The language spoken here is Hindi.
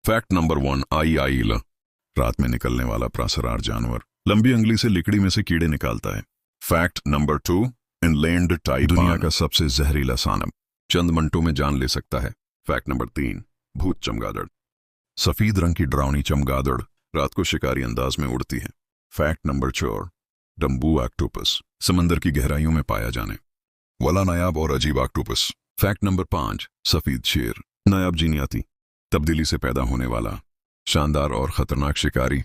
फैक्ट नंबर 1, आई ईल, रात में निकलने वाला प्रासरार जानवर, लंबी अंगली से लिकड़ी में से कीड़े निकालता है। फैक्ट नंबर 2, इनलैंड टाइफन, दुनिया का सबसे जहरीला सांप, चंद मिनटों में जान ले सकता है। फैक्ट नंबर 3, भूत चमगादड़, सफेद रंग की डरावनी चमगादड़ रात को शिकारी अंदाज में उड़ती है। फैक्ट नंबर 4, डम्बू ऑक्टोपस, समंदर की गहराइयों में पाया जाने वाला नायाब और अजीब ऑक्टोपस। फैक्ट नंबर 5, सफेद शेर, नायाब जीनियाती तब्दीली से पैदा होने वाला शानदार और खतरनाक शिकारी।